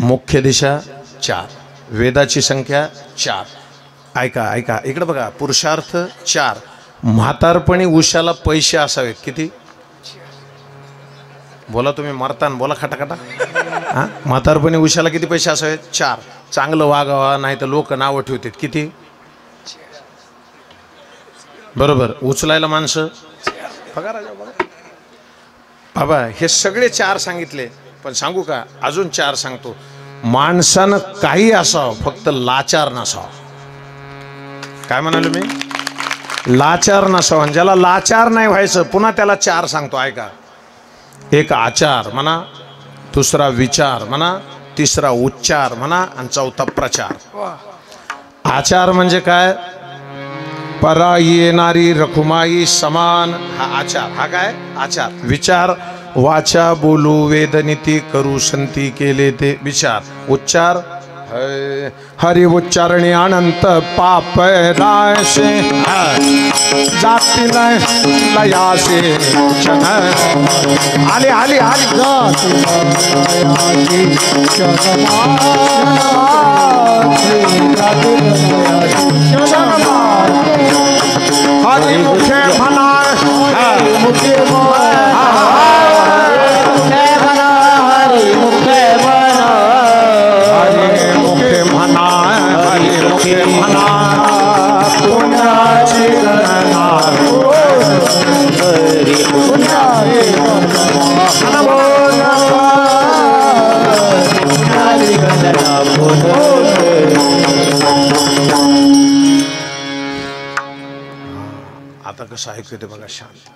मुख्य दिशा 4, वेदाची संख्या 4. ऐका ऐका इकडे बघा, पुरुषार्थ 4. म्हातारपणी उशाला पैसे असावेत किती? बोला तुम्ही मरतान, बोला खटाखटा. हां, म्हातारपणी उशाला किती पैसे असावेत? 4. चांगलं वागावा, नाही तर लोक नावं ठेवतात किती? बरोबर. उचलायला माणसं पगार. बाबा हे सगळे 4 सांगितले, पण सांगू का अजून 4 सांगतो. माणसानं काही असावं, फक्त लाचार नसावं. काय म्हणालो मी? लाचार नसावं. ज्याला लाचार नाही व्हायचं, पुन्हा त्याला 4 सांगतो. ऐका. 1 आचार म्हणा, 2 विचार म्हणा, 3 उच्चार म्हणा, आणि 4 प्रचार. आचार म्हणजे काय? पराई येणारी रखुमाई समान, हा आचार. हा काय? आचार. विचार, वाचा बोलू वेदनीती करू संती केले ते विचार. उच्चार, हरि उच्चारणे अनंत पाप राशे जाती लयासे आले आले आले हरि मुखे म्हणा, हरि मुखे पुण्याची गणना आता कसं ऐकू ते बघा, शांत.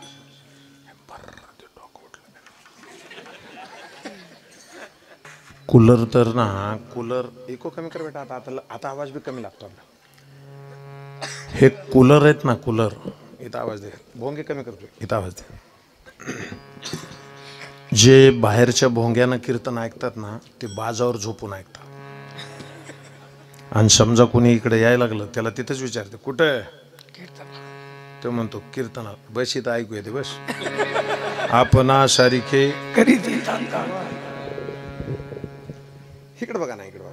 कूलर तर ना, कूलर इको कमी कर बेटा. आता आवाज भी कमी लागतो आपला. हे कूलर आहेत ना, कूलर. इथं आवाज दे. भोंगे कमी करतो, इथं आवाज दे. जे बाहेरच्या भोंग्यानं कीर्तन ऐकतात ना, ते बाजावर झोपून ऐकतात. आणि समजा कोणी इकडे यायला लागलं, त्याला तिथंच विचारते कुठे तो म्हणतो कीर्तनात. बस इथं ऐकू येते, बस. आपणा सारिखे करीत. इकडे बघा ना, इकडे बघा.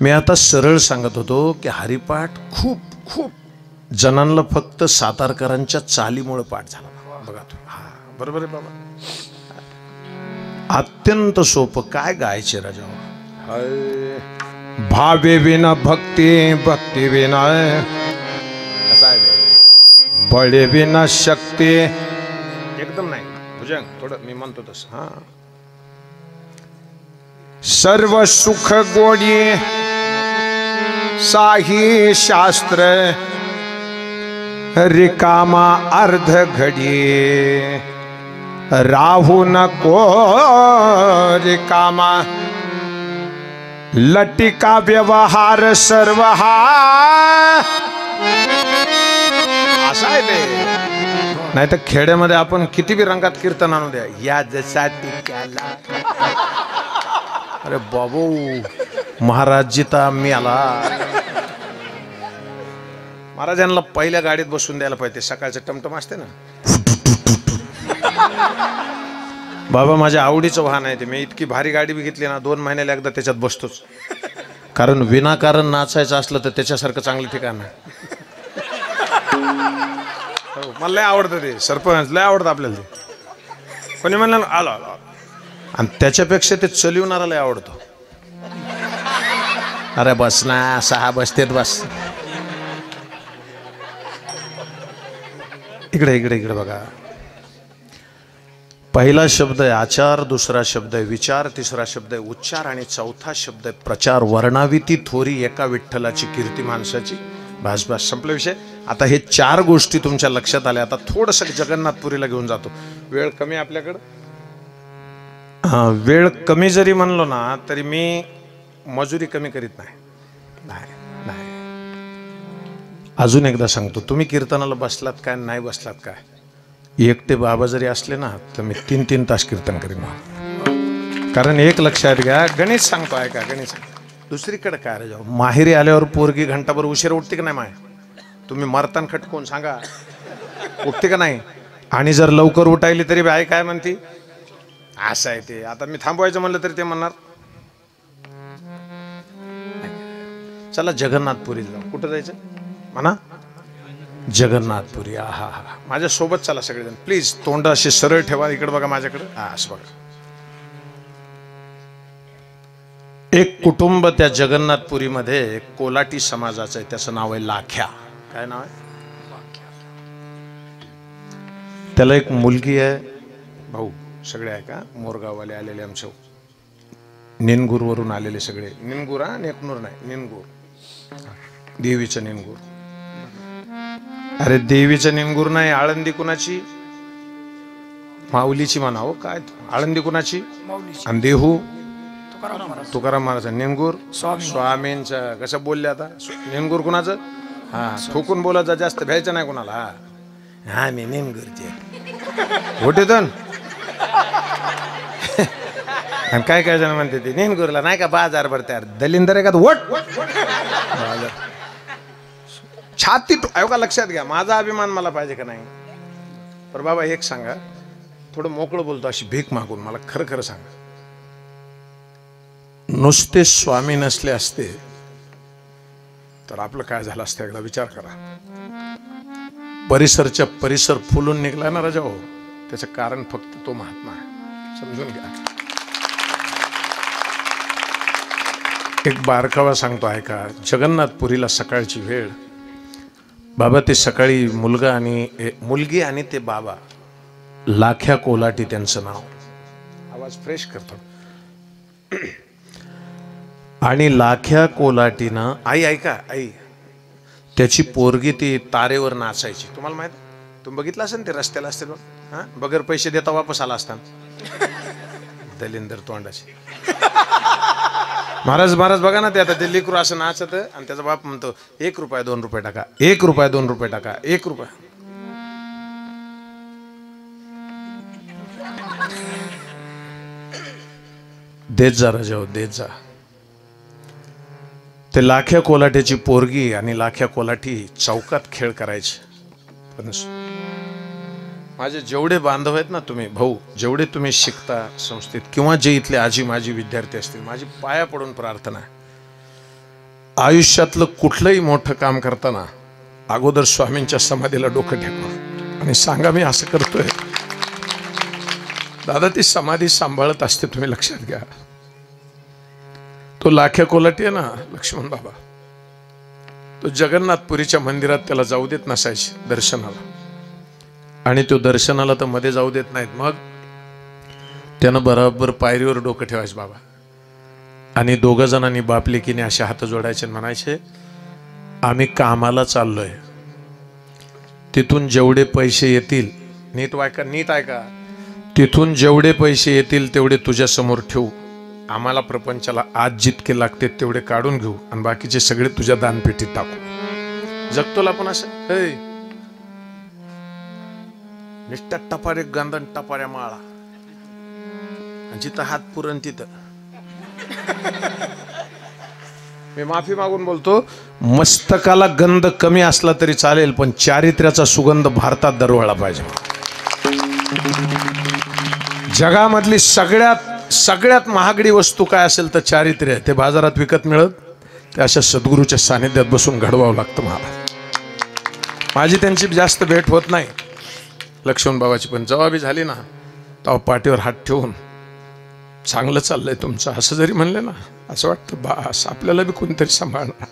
मी आता सरळ सांगत होतो की हरिपाठ खूप खूप जणांना फक्त सातारकरांच्या चालीमुळे पाठ झाला. बघा तो. हा बरोबर आहे बाबा. अत्यंत सोपं. काय गायचे राजा? भावे विना भक्ती, भक्ती विना कसं आहे, बळे विना शक्ती. एकदम नाही भुजंग, थोडं मी म्हणतो तसं. हा. सर्व सुख गोडी साही शास्त्र, रिकामा अर्ध घडी राहू नको रिकामा. लटिका व्यवहार सर्व हा असा आहे ते. नाही तर खेड्यामध्ये आपण किती बी रंगात कीर्तन आणू द्या, या जसा टिक्याला. अरे बाबू, महाराज जिता मी आला. महाराजांना पहिल्या गाडीत बसून द्यायला पाहिजे. सकाळचं टमटम असते ना. बाबा माझ्या आवडीचं वाहन आहे ते. मी इतकी भारी गाडी बी घेतली ना, 2 महिन्याला एकदा त्याच्यात बसतोच. कारण विनाकारण नाचायचं असलं तर त्याच्यासारखं चांगलं ठिकाण आहे. मला लय आवडतं ते. सरपंच लय आवडतं आपल्याला ते. कोणी म्हणलं आलो आलो. आणि त्याच्यापेक्षा ते चलिवणारा लय आवडतो. अरे बस ना, 6 बसतेत बस. इकडे इकडे इकडे बघा. पहिला शब्द आहे आचार, 2रा शब्द आहे विचार, 3रा शब्द आहे उच्चार, आणि 4था शब्द आहे प्रचार. वर्णावी ती थोरी एका विठ्ठलाची कीर्ती माणसाची. बस बस, संपला विषय. आता हे 4 गोष्टी तुमच्या लक्षात आल्या. आता थोडंसं जगन्नाथपुरीला घेऊन जातो. वेळ कमी आपल्याकडं. वेळ कमी जरी म्हणलो ना, तरी मी मजुरी कमी करीत नाही. अजून एकदा सांगतो. तुम्ही कीर्तनाला बसलात काय, नाही बसलात काय, एकटे बाबा जरी असले ना, तर मी 3-3 तास कीर्तन करीन. कारण एक लक्षात घ्या, गणित सांगतो ऐका, गणित. दुसरीकडे काय रे जाऊ, माहेरी आल्यावर पोरगी घंटाभर उशीर उठते का नाही माय? तुम्ही मरतान खटकून सांगा, उठते का नाही? आणि जर लवकर उठायली तरी आई काय म्हणती, असं आहे ते. आता मी थांबवायचं म्हणलं तरी ते म्हणणार चला जगन्नाथपुरी जाऊ. कुठं जायचं म्हणा? जगन्नाथपुरी. हा हा, माझ्या सोबत चला सगळेजण प्लीज. तोंड असे सरळ ठेवा. इकडे बघा माझ्याकडे. हा असं बघा. एक कुटुंब त्या जगन्नाथपुरीमध्ये कोलाटी समाजाचं आहे. त्याचं नाव आहे लाख्या. काय नाव आहे? त्याला एक मुलगी आहे. भाऊ सगळे आहे का? मोरगाववाले आलेले आमच्या निनगूर वरून आलेले सगळे. निनगूर हा, नेकनूर नाही, निनगूर. देवीचं निनगूर. अरे देवीचं निनगूर नाही. आळंदी कुणाची? माऊलीची म्हणा. हो काय आळंदी कुणाची? आणि देहू तुकाराम महाराज. निनगूर स्वामींचं. कसं बोलले आता? निनगूर कुणाचं? हा, थोकून बोलायचं, जास्त भ्यायचं नाही कुणाला. हा हा, मी निनगूरचे होते तर. आणि काय काय जण म्हणते ते निनगुरला नाही का बाजार भरते. दलिंदर आहे का वट छाती का? लक्षात घ्या, माझा अभिमान मला पाहिजे का नाही? पर बाबा एक सांगा, थोडं मोकळं बोलतो अशी भीक मागून. मला खरं खरं सांगा, नुसते स्वामी नसले असते तर आपलं काय झालं असतं? एकदा विचार करा. परिसरच्या परिसर फुलून निघला ना राजा हो. त्याचं कारण फक्त तो महात्मा आहे. समजून घ्या. एक बारकावा सांगतो ऐका. जगन्नाथपुरीला सकाळची वेळ. बाबा ते सकाळी मुलगी आणि ते बाबा लाख्या कोलाटी त्यांचं नाव. आवाज फ्रेश करतो. आणि लाख्या कोलाटीनं आई ऐका आई त्याची पोरगी ती तारेवर नाचायची. तुम्हाला माहित? तुम्ही बघितलं असेल ते रस्त्याला असते बघ. हा, बगैर पैसे देता वापस आला असताना. दलिंदर तोंडाचे. महाराज महाराज बघा ना ते आता दिल्ली क्रू असं नाचत आणि त्याचा बाप म्हणतो 1 रुपया 2 रुपये टाका, 1 रुपया 2 रुपये टाका, 1 रुपया. देत जा राजा देत जा. ते लाख्या कोलाट्याची पोरगी आणि लाख्या कोलाटी चौकात खेळ करायचे. पण माझे जेवढे बांधव आहेत ना तुम्ही भाऊ, जेवढे तुम्ही शिकता संस्थेत किंवा जे इथले आजी माझी विद्यार्थी असतील, माझी पाया पडून प्रार्थना आहे, आयुष्यातलं कुठलंही मोठं काम करताना अगोदर स्वामींच्या समाधीला डोकं टेकवा आणि सांगा मी असं करतोय. दादा ती समाधी सांभाळत असते. तुम्ही लक्षात घ्या. तो लाख्या कोलाटी आहे ना लक्ष्मण बाबा, तो जगन्नाथपुरीच्या मंदिरात त्याला जाऊ देत नसायचे दर्शनाला. आणि तो दर्शनाला तर मध्ये जाऊ देत नाहीत. मग त्यानं बरोबर पायरीवर डोकं ठेवायचं बाबा. आणि 2 जणांनी बाप लेकीने असे हात जोडायचे म्हणायचे आम्ही कामाला चाललोय, तिथून जेवढे पैसे येतील, नीट ऐका नीट ऐका, तिथून जेवढे पैसे येतील तेवढे तुझ्या समोर ठेवू. आम्हाला प्रपंचाला आज जितके लागते तेवढे काढून घेऊ आणि बाकीचे सगळे तुझ्या दानपेटीत टाकू. जगतोला पण असं निष्ठा टपारे गंधन टपाऱ्या माळा आणि जिथं हात पुरण तिथं. मी माफी मागून बोलतो, मस्तकाला गंध कमी असला तरी चालेल पण चारित्र्याचा सुगंध भारतात दरवळला पाहिजे. जगामधली सगळ्यात महागडी वस्तू काय असेल तर चारित्र्य. ते बाजारात विकत मिळत, ते अशा सद्गुरूच्या सानिध्यात बसून घडवावं लागतं. माझी त्यांची जास्त भेट होत नाही लक्ष्मण बाबाची, पण जवाबी झाली ना तेव्हा पाठीवर हात ठेवून चांगलं चाललंय तुमचं असं जरी म्हणले ना, असं वाटतं बास आपल्याला बी कोणतरी सांभाळणार.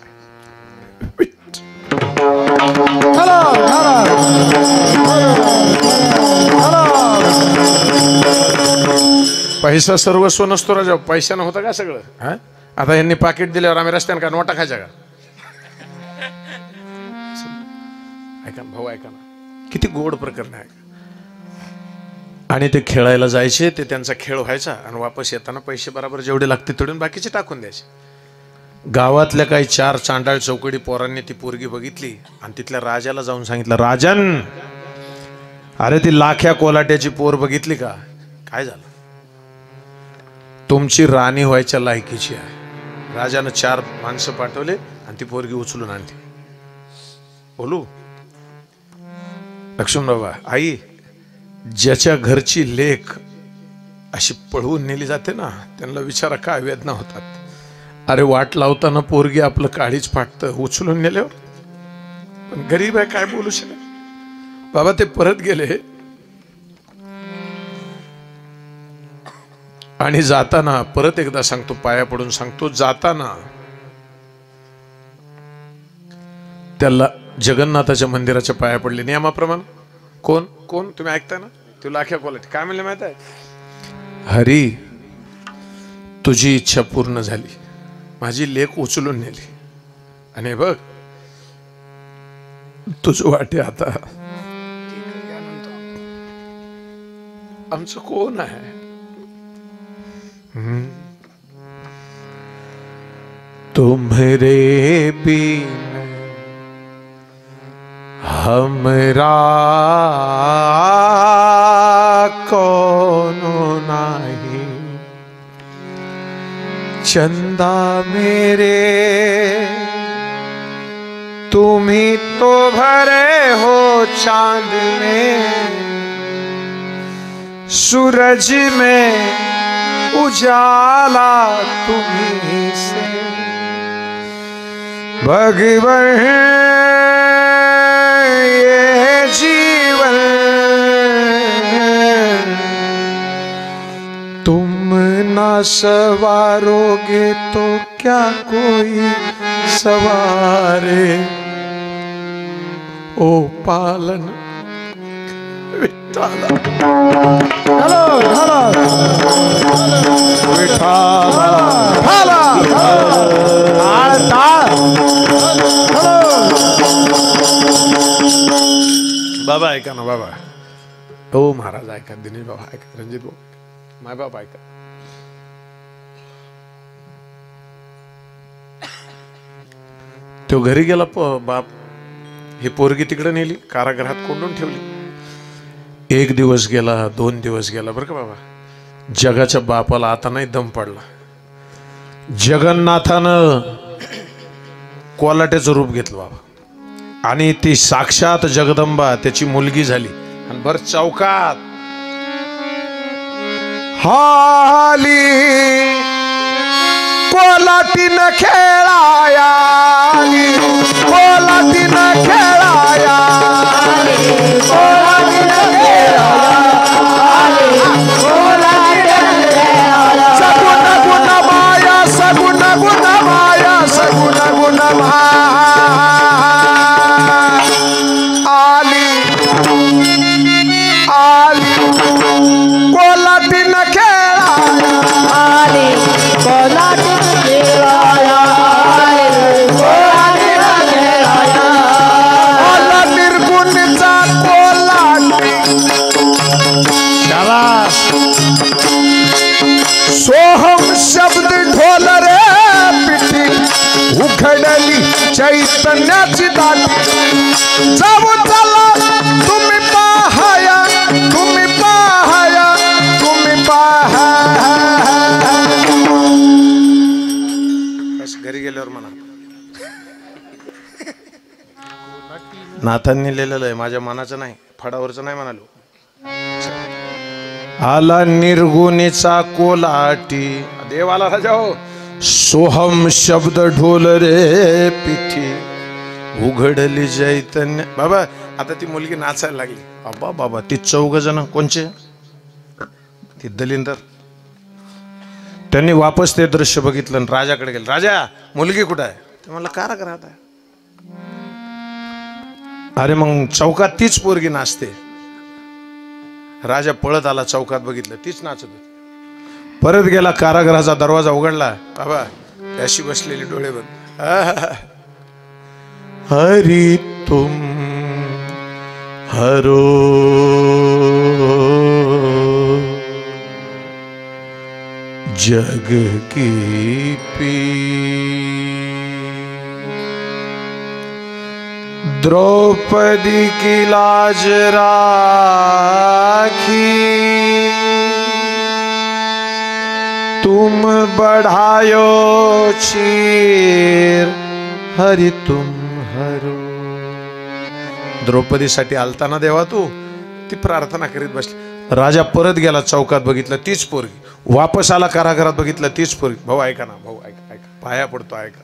पैसा सर्वस्व नसतो राजा. पैशानं होतं का सगळं? हा, आता यांनी पाकिट दिल्यावर आम्ही रस्त्यानं का नोटा खायच्या का? ऐका भाऊ ऐका ना, किती गोड प्रकरण आहे. आणि ते खेळायला जायचे, ते त्यांचा खेळ व्हायचा आणि वापस येताना पैसे बरोबर जेवढे लागते तेवढे बाकीचे टाकून द्यायचे. गावातल्या काही 4 चांडाळ चौकडी पोरांनी ती पोरगी बघितली आणि तिथल्या राजाला जाऊन सांगितलं, राजन अरे ती लाख्या कोलाट्याची पोर बघितली का? काय झालं? तुमची राणी व्हायच्या लायकीची आहे. राजानं 4 माणसं पाठवले आणि ती पोरगी उचलून आणली. बोलू लक्ष्मण बाबा, आई ज्याच्या घरची लेक अशी पळवून नेली जाते ना, त्यांना विचारा काय वेदना होतात. अरे वाट लावताना पोरगी आपलं काळीच फाटतं उचलून नेल्यावर. पण गरीब आहे, काय बोलू शकत. बाबा ते परत गेले आणि जाताना परत एकदा सांगतो, पाया पडून सांगतो, जाताना त्याला जगन्नाथाच्या मंदिराच्या पाया पडले नियमाप्रमाणे. कोण कोण तुम्ही ऐकताय ना, तुला अख्या क्वालिटी काय म्हणले माहित आहे, हरी तुझी इच्छा पूर्ण झाली, माझी लेक उचलून नेली आणि बघ तुझ वाटे आता. आमचं कोण आहे. तुम्हारे बिन हमरा कोनो नाही, चंदा मेरे तुम्ही तो भरे हो चांद में, सूरज में उजाला तुम्ही से, भगवान ये जीवन तुम ना सवारोगे तो क्या कोई सवारे. ओ पालन विठ्ठला, हॅलो हॅलो विठ्ठला बाबा ऐका ना बाबा. हो महाराज ऐका, दिनेश बाबा ऐका, रणजित भाऊ, माय बाबा ऐका. तो घरी गेला बाप, ही पोरगी तिकडे नेली, कारागृहात कोंडून ठेवली. एक दिवस गेला, 2 दिवस गेला, बरं का बाबा. जगाच्या बापाला आता नाही दम पडला. जगन्नाथानं कोलाट्याचं रूप घेतलं बाबा आणि ती साक्षात जगदंबा त्याची मुलगी झाली. आणि भर चौकात हाली कोलाटीनं खेळाया, कोलाटीनं खेळाया, कोलाटीनं खेळाया, सगुण गुण माया, सगुण गुण माया, सगुण गुण माया आली आली कोलाटीनं खेळाया, आली कोलाटीनं खेळाया, कोलाटीनं खेळाया, आला निर्गुणचा कोलाटी. शाबास. सोहम शब्द ढोल रे पिठी, उघडली चैतन्याची दाटी. जाऊ चला तुम्ही पाहाया, तुम्ही पाहाया, तुम्ही पाहाया. बस घरी गेल्यावर म्हणा. नाथांनी लिहिलेलं आहे, माझ्या मनाचं नाही, फडावरचं नाही म्हणालो. आला निर्गुणीचा कोलाटी, देवाला राजा हो. सोहम शब्द ढोल रे पिठी, उघडली चैतन्य. बाबा आता ती मुलगी नाचायला लागली. बाबा बाबा ती 4 जण कोणचे, ती दलिंदर. त्यांनी वापस ते दृश्य बघितलं आणि राजाकडे गेले. राजा मुलगी कुठं आहे? ते म्हणलं कारागृहात आहे. अरे मग चौकात तीच पोरगी नाचते. राजा पळत आला, चौकात बघितलं तीच नाचत होती. परत गेला, कारागृहाचा दरवाजा उघडला. बाबा त्याशी बसलेली डोळे बंद. हरी तुम हरो जग की पी, द्रौपदी की लाज राखी, तुम बढ़ायो चीर, हरि तुम हरो. द्रौपदीसाठी आलताना देवा तू, ती प्रार्थना करीत बसली. राजा परत गेला चौकात, बघितलं तीच पोरगी. वापस आला कारागृहात, बघितलं तीच पोरगी. भाऊ ऐका ना, भाऊ ऐका ऐका, पाया पडतो ऐका.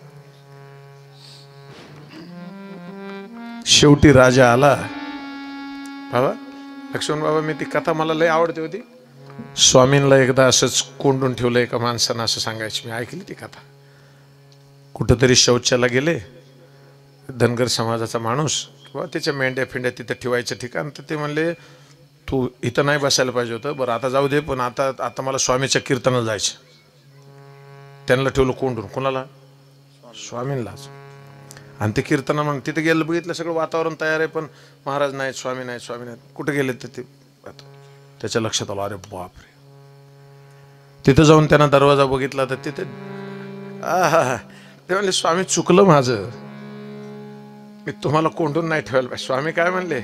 शेवटी राजा आला. बाबा लक्ष्मण बाबा, मी ती कथा मला लय आवडते होती. स्वामींना एकदा असंच कोंडून ठेवलं एका माणसानं, असं सांगायची. मी ऐकली ती कथा. कुठंतरी शौचाला गेले धनगर समाजाचा माणूस, किंवा त्याच्या मेंढ्या फिंड्या तिथं ठेवायचं ठिकाण. तर ते म्हणले तू इथं नाही बसायला पाहिजे होतं, बरं आता जाऊ दे, पण आता मला स्वामीच्या कीर्तनाला जायचं. त्यांना ठेवलं कोंडून. कोणाला? स्वामींनाच. आणि ते कीर्तना मग तिथे गेलं, बघितलं सगळं वातावरण तयार आहे, पण महाराज नाहीत, स्वामी नाहीत, स्वामी नाहीत. कुठे गेले तर ते त्याच्या लक्षात आलं, अरे बापरे. तिथं जाऊन त्यांना दरवाजा बघितला तर तिथे ते म्हणले स्वामी चुकलं माझं, मी तुम्हाला कोंडून नाही ठेवायला पाहिजे. स्वामी काय म्हणले,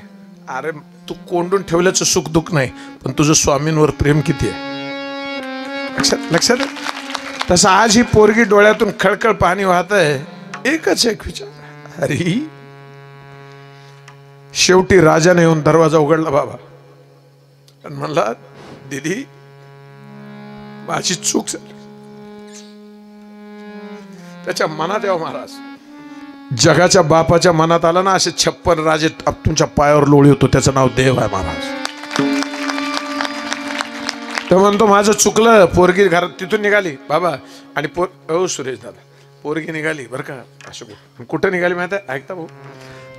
अरे तू कोंडून ठेवल्याचं सुख दुःख नाही, पण तुझं स्वामींवर प्रेम किती आहे. लक्षात आहे. तसं आज ही पोरगी डोळ्यातून खळखळ पाणी वाहत आहे. एकच एक विचार, अरे शेवटी राजाने येऊन दरवाजा उघडला बाबा आणि म्हणला, दीदी माझी चूक झाली. त्याच्या मनात यावं महाराज, जगाच्या बापाच्या मनात आला ना, असे 56 राजे तुमच्या पायावर लोळी होतो. त्याचं नाव देव आहे महाराज. तो म्हणतो माझं चुकलं. पोरगी घरात तिथून निघाली बाबा, आणि सुरेश दादा, पोरगी निघाली बरं का. असं कुठं निघाली माहिती आहे? ऐकता भाऊ,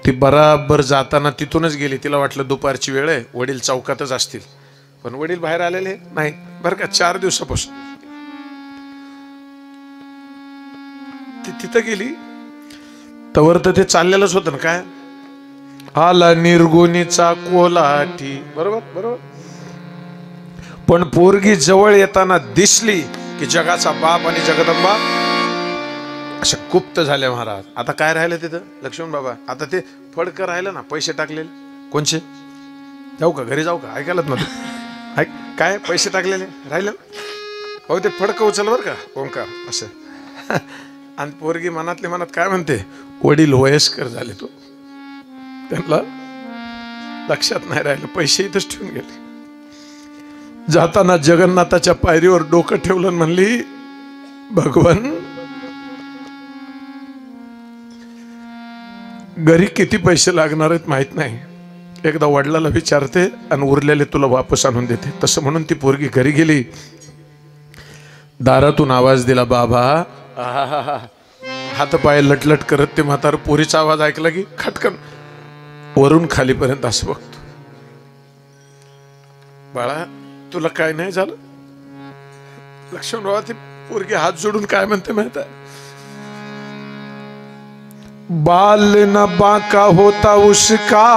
ती बराबर जाताना तिथूनच गेली. तिला वाटलं दुपारची वेळ आहे, वडील चौकातच असतील, पण वडील बाहेर आलेले नाही बरं का. 4 दिवसापासून ती तिथं गेली. तवर तर ते चाललेलंच होतं ना. काय आला निर्गुणीचा कोलाठी, बरोबर बरोबर. पण पोरगी जवळ येताना दिसली की जगाचा बाप आणि जगदंबा अशा गुप्त झाले महाराज. आता काय राहिलं तिथं लक्ष्मण बाबा? आता ते फडकं राहिलं ना, पैसे टाकलेले. कोणचे? जाऊ का घरी जाऊ का? ऐकायलात ना तू? ऐक काय पैसे टाकलेले राहिले. हो ते फडकं उचल बरं का ओंकार असं. आणि पोरगी मनातले मनात काय म्हणते, वडील वयस्कर झाले, तो त्यांना लक्षात नाही राहिलं, पैसे इथंच ठेवून गेले. जाताना जगन्नाथाच्या पायरीवर डोकं ठेवलं, म्हणली भगवान घरी किती पैसे लागणार आहेत माहित नाही, एकदा वडिलाला विचारते आणि उरलेले तुला वापस आणून देते. तसं म्हणून ती पोरगी घरी गेली. दारातून आवाज दिला, बाबा. हात पाय लटलट करत ते म्हातार पोरीचा आवाज ऐकला की खटकन वरून खालीपर्यंत असं बघतो. बाळा तुला काय नाही झालं? लक्ष्मण बाबा ती पोरगी हात जोडून काय म्हणते माहित आहे? बाल न बांका होता उसका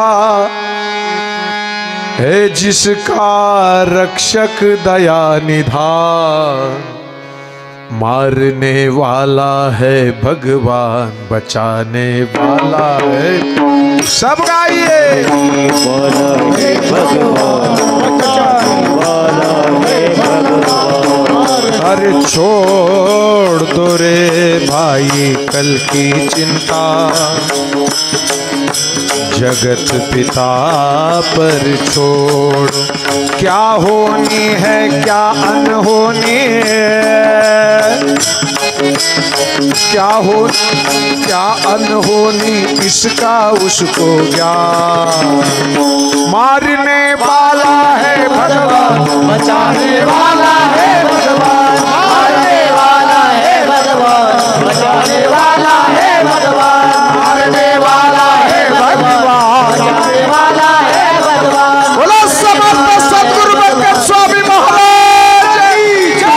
है जिसका रक्षक दया निधान, मारने वाला है भगवान बचाने वाला है. सब गाइए. अरे छोड़ दो रे भाई कल की चिंता, जगत पिता पर छोड़. क्या होनी है क्या अनहोनी है, क्या अनहोनी इसका उसको ज्ञान. मारने वाला है भगवान बचाने वाला है भगवान, मारने वाला है भगवान बचाने वाला है भगवान, मारने वाला है भगवान बचाने वाला है भगवान. बोलो समर्थ सद्गुरु बरकत स्वामी महाराज की जय.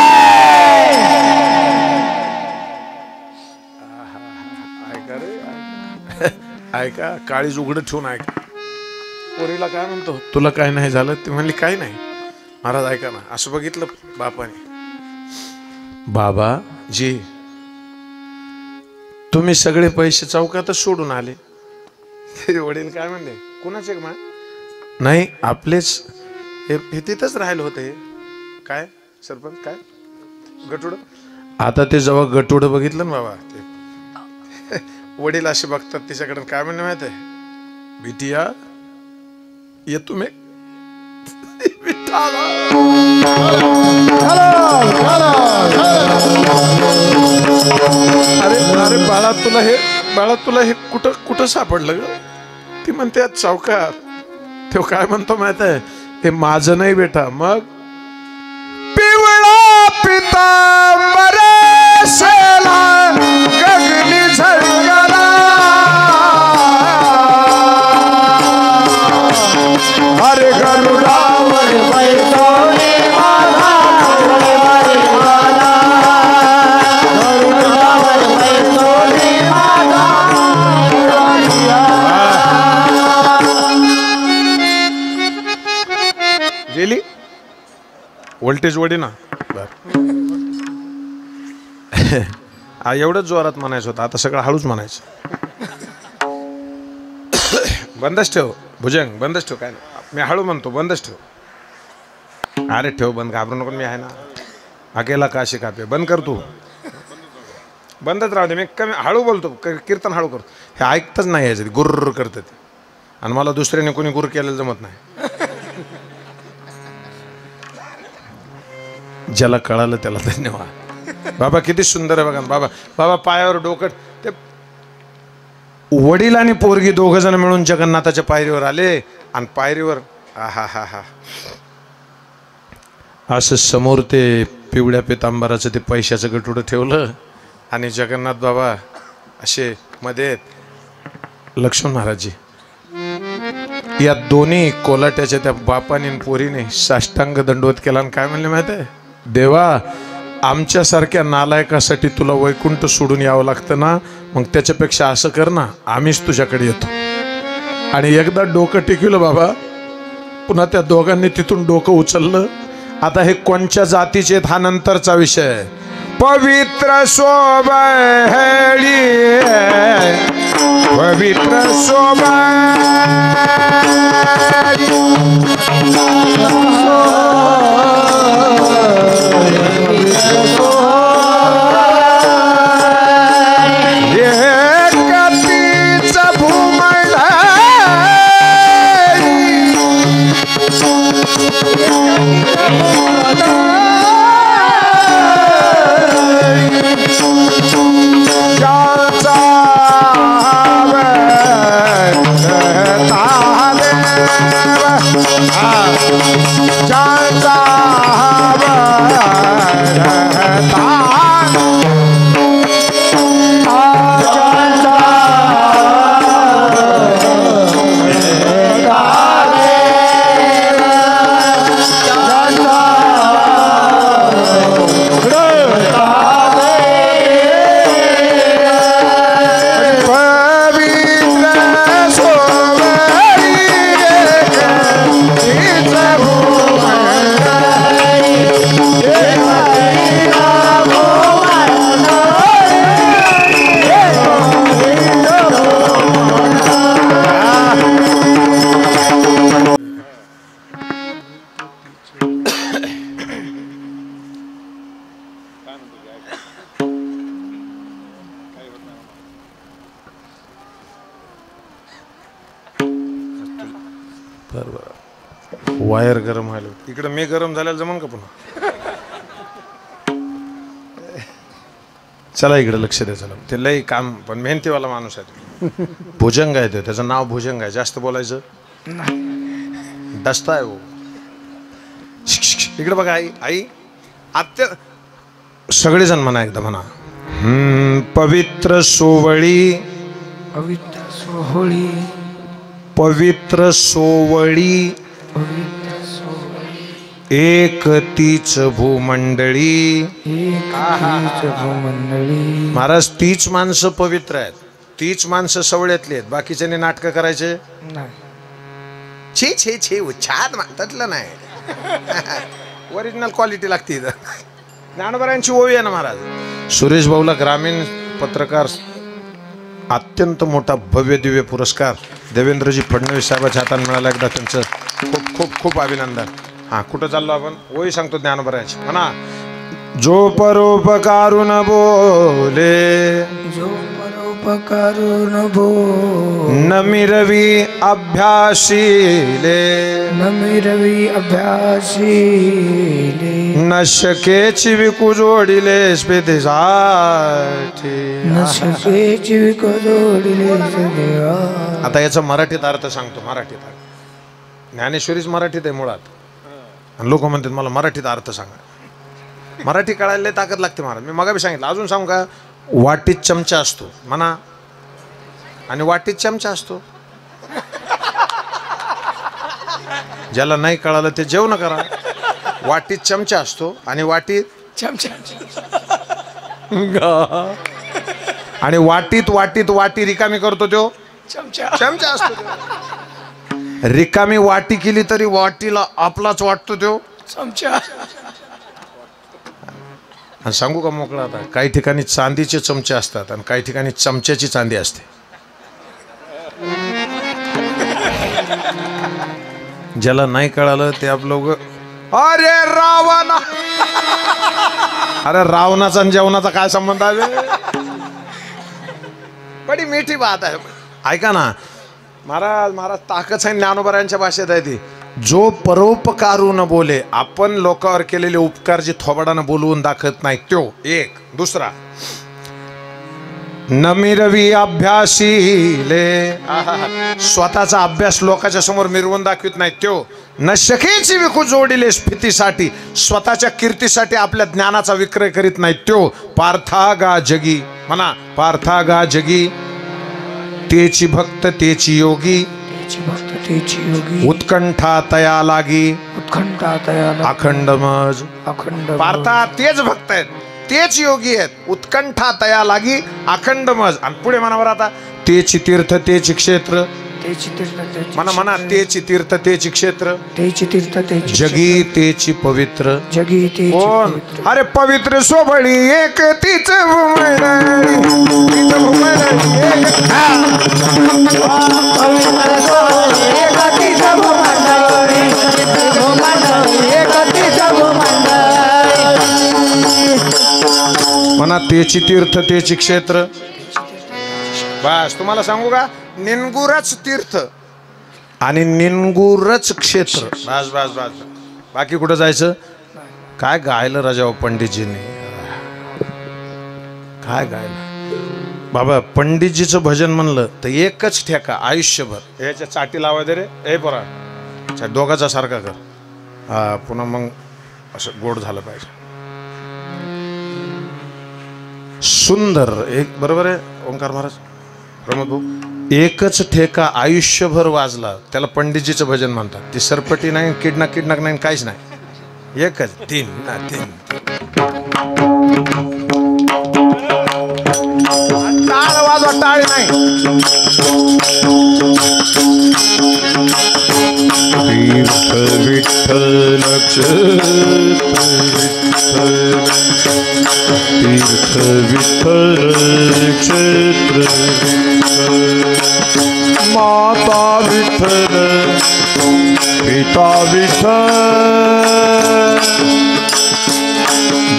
ऐका रे ऐका, काळीज उघड ठेवून ऐका. पोरीला काय म्हणतो, तुला काय नाही झालं? ती म्हणली काय नाही. महाराज ऐका ना, असं बघितलं बापाने. बाबा जी तुम्ही सगळे पैसे चौकातच सोडून आले. वडील काय म्हणले, कुणाचे मा नाही आपलेच, हे तिथंच राहिलं होते. काय सरपंच काय गटुड? आता ते जेव्हा गटुड बघितलं ना बाबा, ते वडील असे बघतात तिच्याकडे. काय म्हणणे माहित आहे, बिटिया ये तुम्हें अरे अरे बाळा तुला हे कुठं कुठं सापडलं ग? ती म्हणते चौकात. तो काय म्हणतो माहित आहे? हे माझं नाही बेटा. मग पिवळा पितांबर शेला गगनी झळकला अरे गरुडावर बैठवले माझा गरुडावर माझा गरुडावर बैठवले माझा गेली व्होल्टेज वडी ना. एवढंच जोरात म्हणायचं होतं, आता सगळं हळूच म्हणायचं. बंदच ठेव भुजंग, बंदच ठेव. काय नाही, मी हळू म्हणतो, बंदच ठेव. अरे ठेव बंद, घाबरू नको, मी आहे ना. अकेला काशी कापे, बंद कर तू. बंदच राहू दे, मी कमी हळू बोलतो, कीर्तन हळू करतो. हे ऐकतच नाही याच्यात, गुर्र करतं ते. आणि मला दुसऱ्याने कोणी गुर केलेलं जमत नाही. ज्याला कळालं त्याला धन्यवाद. बाबा किती सुंदर आहे बघा. बाबा बाबा पायावर डोकं. ते वडील आणि पोरगी दोघ जण मिळून जगन्नाथाच्या पायरीवर आले आणि पायरीवर आहा हा हा असं समोर ते पिवळ्या पितांबराचं ते पैशाचं गटुडं ठेवलं आणि जगन्नाथ बाबा असे मध्ये लक्ष्मण महाराजजी या दोन्ही कोलाट्याच्या त्या बापाने आणि पोरीने साष्टांग दंडवत केला आणि काय म्हणले माहिती आहे? देवा, आमच्यासारख्या नालायकासाठी तुला वैकुंठ सोडून यावं लागतं ना, मग त्याच्यापेक्षा असं कर ना, आम्हीच तुझ्याकडे येतो. आणि एकदा डोकं टिकवलं बाबा, पुन्हा त्या दोघांनी तिथून डोकं उचललं. आता हे कोणत्या जातीचे हा नंतरचा विषय. पवित्र सोबळी पवित्र सोबळी वायर गरम व्हायला. इकडे मी गरम झाल्याला जमन का पुन्हा? चला इकडे लक्ष द्या. चला, ते लई काम पण मेहनतीवाला माणूस आहे. भुजंग आहे तो, त्याचं नाव भुजंग आहे. जास्त बोलायचं डसता आहे. इकडे बघा आई, आई आत्या सगळेजण म्हणा, एकदा म्हणा. पवित्र सोवळी पवित्र सोहळी पवित्र सोवळी एक तीच भूमंडळी. महाराज, तीच माणसं पवित्र आहेत, तीच माणसं सवळ्यातली आहेत. बाकीच्याने नाटकं करायचे छे छे छे छान म्हणतातलं नाही. ओरिजिनल क्वालिटी लागते. ज्ञानोबरायांची ओवी आहे ना महाराज. सुरेश भाऊला ग्रामीण पत्रकार अत्यंत मोठा भव्य दिव्य पुरस्कार देवेंद्रजी फडणवीस साहेबांच्या हाताने मिळाला. एकदा त्यांचं खूप खूप खूप अभिनंदन. हा, कुठं चाललो आपण? ओही सांगतो ज्ञानोबरायांची म्हणा. जो परोपकारून बोले, जो परोपकारून परोपकारून भो नमिरवी अभ्यासीले नमिरवी अभ्यासीले न शकेची विकू जोडिले स्पेतीसाठी न शकेची विकू जोडिले देवा. आता याचा मराठीत अर्थ सांगतो. मराठीत अर्थ ज्ञानेश्वरीच मराठीत आहे मुळात आणि लोक म्हणतात मला मराठीत अर्थ सांगा. मराठी कळायला लय ताकद लागते महाराज. मी मगाबी सांगितलं अजून सांगू का. वाटीत चमचा असतो म्हणा आणि वाटीत चमचा असतो. ज्याला नाही कळालं ते जेवण करा. वाटीत चमचा असतो आणि वाटीत चमचा आणि वाटीत वाटीत वाटी रिकामी करतो तो चमचा चमचा असतो तो. रिकामी वाटी केली तरी वाटीला आपलाच वाटतो तो चमचा. आणि सांगू का मोकळा आता काही ठिकाणी चांदीचे चमचे असतात आणि काही ठिकाणी चमच्याची चांदी असते. ज्याला नाही कळालं ते आपलं उग अरे रावणा. अरे रावणाचा आणि जेवणाचा काय संबंध आहे. बडी मिठी बात आहे. ऐका ना महाराज महाराज ताकद आहे ज्ञानोबरायांच्या भाषेत आहे ती. जो परोपकारू न बोले आपण लोकांवर केलेले उपकार जे थोबाडानं बोलवून दाखवत नाही तो एक. दुसरा नमिरवी अभ्यासीले स्वतःचा अभ्यास लोकांच्या समोर मिरवून दाखवित नाही तो. न शकेची विकू जोडिले स्फितीसाठी स्वतःच्या कीर्तीसाठी आपल्या ज्ञानाचा विक्रय करीत नाही तो. पार्थागा जगी म्हणा पार्थागा जगी तेची भक्त तेची योगी भक्त तेची योगी उत्कंठा तया लागी उत्कंठा तयाला अखंड मज. अखंड पार्था तेच भक्त आहेत तेच योगी आहेत. उत्कंठा तया लागी अखंड मज. आणि पुढे म्हणावर आता तेची तीर्थ तेची क्षेत्र तेची तीर्थ तेची म्हणा म्हणा तेची तीर्थ तेची क्षेत्र तेची तीर्थ तेची जगी तेची पवित्र जगी तेची कोण. पवित्र. अरे पवित्र सोबळी एक तीच भुमरडी, तीच भुमरडी एक. म्हणा तेची तीर्थ तेची क्षेत्र. बस तुम्हाला सांगू का निनगुरच तीर्थ आणि निनगुरच क्षेत्र. बस बस बस बाकी कुठं जायचं. काय गायलं राजाओ पंडितजींनी काय गायलं बाबा. पंडितजीचं भजन म्हणलं तर एकच ठेका आयुष्यभर. ह्याच्या चाटी लावा दे रे ए पोरा दोघाचा सारखा कर. हा पुन्हा मग असं गोड झालं पाहिजे. सुंदर एक बरोबर आहे ओंकार महाराज प्रमोद भाऊ. एकच ठेका आयुष्यभर वाजला त्याला पंडितजीचं भजन म्हणतात. ती सरपटी नाही किडनाक किडनाक नाही काहीच नाही. एकच तीन ना तीन टाळ वाजवा टाळी नाही. तीर्थ विठ्ठल तीर्थ विठ्ठल क्षेत्र माता विठ्ठल पिता विठ्ठल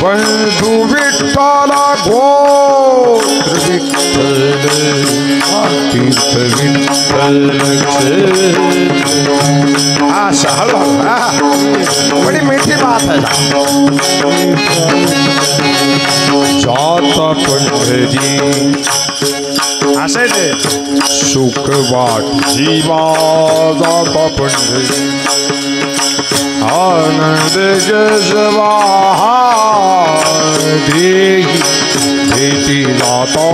बंधू विठ्ठला गोत्र विठ्ठल तीर्थ विठ्ठल आशा बड़ी मीठी बात है. जाता पंढरी असे ते सुख वाट जीवा जाता पंढरी आनंद गजवा देही भेटी जाता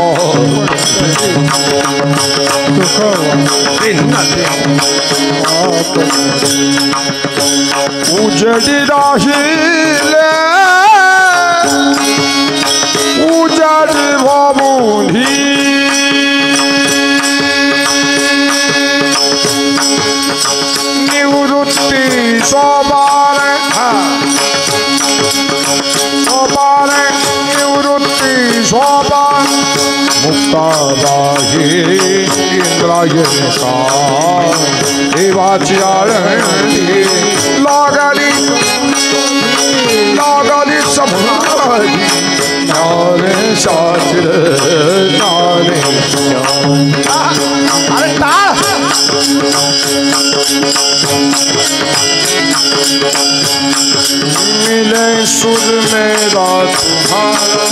उजडी राहिले उजडी भामुधी निवृत्ती सोबार सोबार निवृत्ती सोबार मुक्तादाही इंद्रायणिका देवाची आळंदी लागली लागली समाधी ज्ञान शास्त्र ज्ञाने सुर मेरा तुम्हारा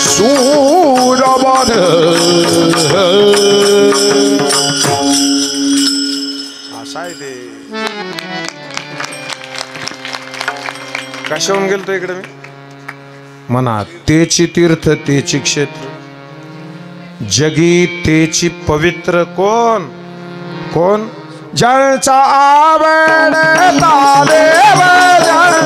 सूरवर असा आहे ते. कशाहून गेलतो इकडे मी म्हणा तेची तीर्थ तेची क्षेत्र जगी तेची पवित्र कोण कोण जळचा आवडता देव जळचा